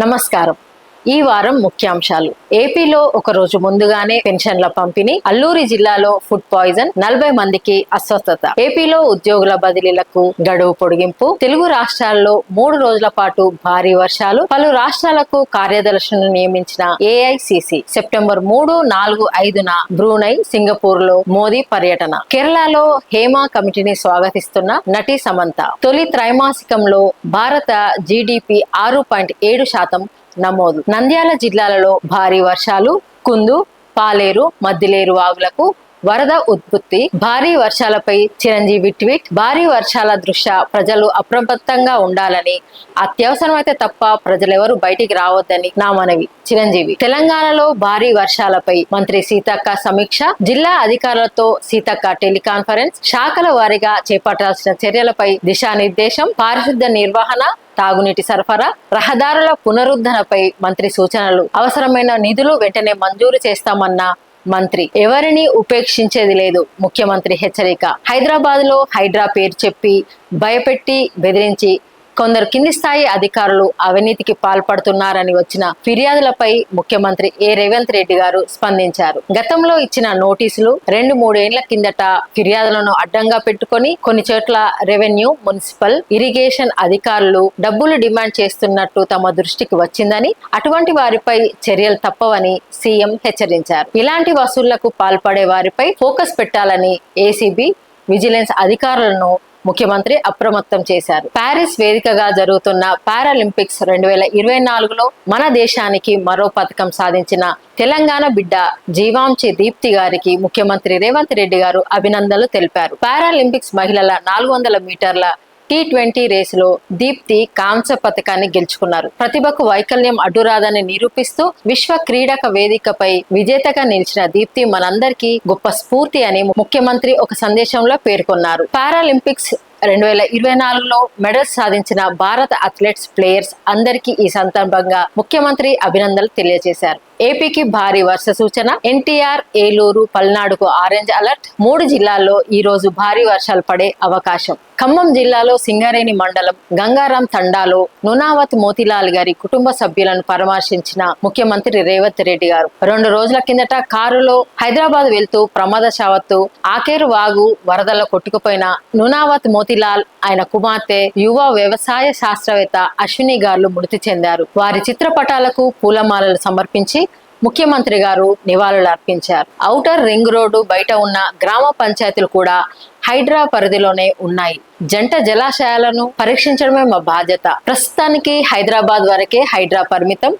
నమస్కారం. ఈ వారం ముఖ్యాంశాలు. ఏపీలో ఒక రోజు ముందుగానే పెన్షన్ల పంపిణీ. అల్లూరి జిల్లాలో ఫుడ్ పాయిజన్, 40 మందికి అస్వస్థత. ఏపీలో ఉద్యోగుల బదిలీలకు గడువు పొడిగింపు. తెలుగు రాష్ట్రాల్లో 3 రోజుల పాటు భారీ వర్షాలు. పలు రాష్ట్రాలకు కార్యదర్శులను నియమించిన ఏఐసిసి. సెప్టెంబర్ 3, 4, 5న బ్రూనై, సింగపూర్ లో మోదీ పర్యటన. కేరళలో హేమా కమిటీని స్వాగతిస్తున్న నటి సమంత. తొలి త్రైమాసికంలో భారత జీడీపీ 6.7% నమోదు. నంద్యాల జిల్లాలలో భారీ వర్షాలు. కుందు, పాలేరు, మద్దిలేరు వాగులకు వరద ఉత్పత్తి. భారీ వర్షాలపై చిరంజీవి ట్వీట్. భారీ వర్షాల దృష్ట్యా ప్రజలు అప్రమత్తంగా ఉండాలని, అత్యవసరమైతే తప్ప ప్రజలెవరూ బయటికి రావద్దని నా మనవి. చిరంజీవి. తెలంగాణలో భారీ వర్షాలపై మంత్రి సీతక్క సమీక్ష. జిల్లా అధికారులతో సీతక్క టెలికాన్ఫరెన్స్. శాఖల వారీగా చేపట్టాల్సిన చర్యలపై దిశానిర్దేశం. పారిశుద్ధ నిర్వహణ, తాగునీటి సరఫరా, రహదారుల పునరుద్ధరణపై మంత్రి సూచనలు. అవసరమైన నిధులు వెంటనే మంజూరు చేస్తామన్న మంత్రి. ఎవరిని ఉపేక్షించేది లేదు, ముఖ్యమంత్రి హెచ్చరిక. హైదరాబాద్ లో హైడ్రా పేరు చెప్పి భయపెట్టి బెదిరించి కొందరు కింది స్థాయి అధికారులు అవినీతికి పాల్పడుతున్నారని వచ్చిన ఫిర్యాదులపై ముఖ్యమంత్రి రేవంత్ రెడ్డి గారు స్పందించారు. గతంలో ఇచ్చిన నోటీసులు 2-3 ఏళ్ల కిందట ఫిర్యాదులను అడ్డంగా పెట్టుకొని కొన్ని చోట్ల రెవెన్యూ, మున్సిపల్, ఇరిగేషన్ అధికారులు డబ్బులు డిమాండ్ చేస్తున్నట్టు తమ దృష్టికి వచ్చిందని, అటువంటి వారిపై చర్యలు తప్పవని సీఎం హెచ్చరించారు. ఇలాంటి వసూళ్లకు పాల్పడే వారిపై ఫోకస్ పెట్టాలని ఏసీబీ, విజిలెన్స్ అధికారులను ముఖ్యమంత్రి అప్రమత్తం చేశారు. ప్యారిస్ వేదికగా జరుగుతున్న పారాలింపిక్స్ 2024లో మన దేశానికి మరో పథకం సాధించిన తెలంగాణ బిడ్డ జీవాంశి దీప్తి గారికి ముఖ్యమంత్రి రేవంత్ రెడ్డి గారు అభినందనలు తెలిపారు. పారాలింపిక్స్ మహిళల 400 మీటర్ల T20 రేసులో దీప్తి కాంస్య పథకాన్ని గెలుచుకున్నారు. ప్రతిభకు వైకల్యం అడ్డురాదని నిరూపిస్తూ విశ్వ క్రీడక వేదికపై విజేతగా నిలిచిన దీప్తి మనందరికీ గొప్ప స్ఫూర్తి అని ముఖ్యమంత్రి ఒక సందేశంలో పేర్కొన్నారు. పారాలింపిక్స్ 2024లో మెడల్స్ సాధించిన భారత అథ్లెట్స్, ప్లేయర్స్ అందరికీ ఈ సందర్భంగా ముఖ్యమంత్రి అభినందనలు తెలియజేశారు. ఏపీకి భారీ వర్ష సూచన. ఎన్టీఆర్, ఏలూరు, పల్నాడుకు ఆరెంజ్ అలర్ట్. 3 జిల్లాల్లో ఈ రోజు భారీ వర్షాలు పడే అవకాశం. ఖమ్మం జిల్లాలో సింగరేణి మండలం గంగారాం తండాలో నునావత్ మోతిలాల్ గారి కుటుంబ సభ్యులను పరామర్శించిన ముఖ్యమంత్రి రేవంత్ రెడ్డి గారు. 2 రోజుల కిందట కారులో హైదరాబాద్ వెళ్తూ ప్రమాదశావత్తు ఆకేరు వాగు వరదల్లో కొట్టుకుపోయిన నునావత్ మోతిలాల్, ఆయన కుమార్తె, యువ వ్యవసాయ శాస్త్రవేత్త అశ్విని గారు మృతి చెందారు. వారి చిత్రపటాలకు పూలమాలలు సమర్పించి ముఖ్యమంత్రి గారు నివాళులు అర్పించారు. ఔటర్ రింగ్ రోడ్డు బయట ఉన్న గ్రామ పంచాయతీలు కూడా హైడ్రా పరిధిలోనే ఉన్నాయి. జంట జలాశయాలను పరీక్షించడమే మా బాధ్యత. ప్రస్తుతానికి హైదరాబాద్ వరకే హైడ్రా పరిమితం.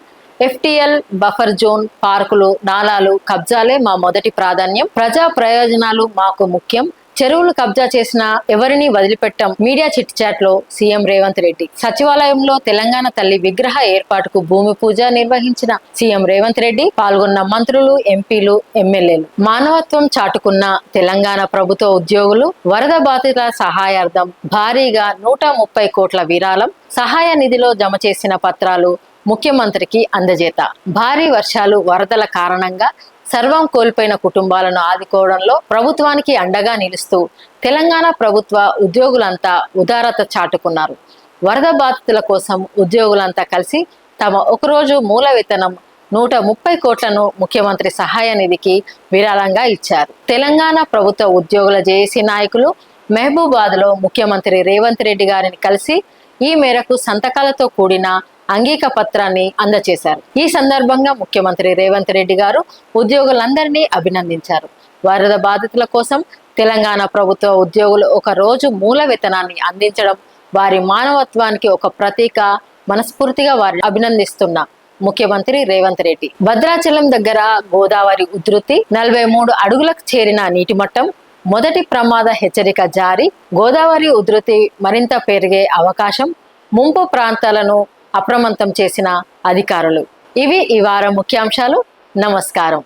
FTL, బఫర్ జోన్, పార్కులు, నాలాలు కబ్జాలే మా మొదటి ప్రాధాన్యం. ప్రజా ప్రయోజనాలు మాకు ముఖ్యం. చెరువులు కబ్జా చేసిన ఎవరిని వదిలిపెట్టం. మీడియా చిట్ చాట్ లో సీఎం రేవంత్ రెడ్డి. సచివాలయంలో తెలంగాణ తల్లి విగ్రహ ఏర్పాటుకు భూమి పూజ నిర్వహించిన సీఎం రేవంత్ రెడ్డి. పాల్గొన్న మంత్రులు, ఎంపీలు, ఎమ్మెల్యేలు. మానవత్వం చాటుకున్న తెలంగాణ ప్రభుత్వ ఉద్యోగులు. వరద బాధితుల సహాయార్థం భారీగా 130 కోట్ల విరాళం. సహాయ నిధిలో జమ చేసిన పత్రాలు ముఖ్యమంత్రికి అందజేత. భారీ వర్షాలు, వరదల కారణంగా సర్వం కోల్పోయిన కుటుంబాలను ఆదుకోవడంలో ప్రభుత్వానికి అండగా నిలుస్తూ తెలంగాణ ప్రభుత్వ ఉద్యోగులంతా ఉదారత చాటుకున్నారు. వరద బాధితుల కోసం ఉద్యోగులంతా కలిసి తమ ఒకరోజు మూల వేతనం 130 కోట్లను ముఖ్యమంత్రి సహాయ నిధికి విరాళంగా ఇచ్చారు. తెలంగాణ ప్రభుత్వ ఉద్యోగుల జేఏసీ నాయకులు మహబూబాద్ లో ముఖ్యమంత్రి రేవంత్ రెడ్డి గారిని కలిసి ఈ మేరకు సంతకాలతో కూడిన అంగీక పత్రాన్ని అందజేశారు. ఈ సందర్భంగా ముఖ్యమంత్రి రేవంత్ రెడ్డి గారు ఉద్యోగులందరినీ అభినందించారు. వరద బాధితుల కోసం తెలంగాణ ప్రభుత్వ ఉద్యోగులు ఒక రోజు మూల వేతనాన్ని అందించడం వారి మానవత్వానికి ఒక ప్రతీక. మనస్ఫూర్తిగా వారిని అభినందిస్తున్న ముఖ్యమంత్రి రేవంత్ రెడ్డి. భద్రాచలం దగ్గర గోదావరి ఉధృతి. 43 అడుగులకు చేరిన నీటి మట్టం. మొదటి ప్రమాద హెచ్చరిక జారీ. గోదావరి ఉధృతి మరింత పెరిగే అవకాశం. ముంపు ప్రాంతాలను అప్రమత్తం చేసిన అధికారులు. ఇవి ఈ వారం ముఖ్యాంశాలు. నమస్కారం.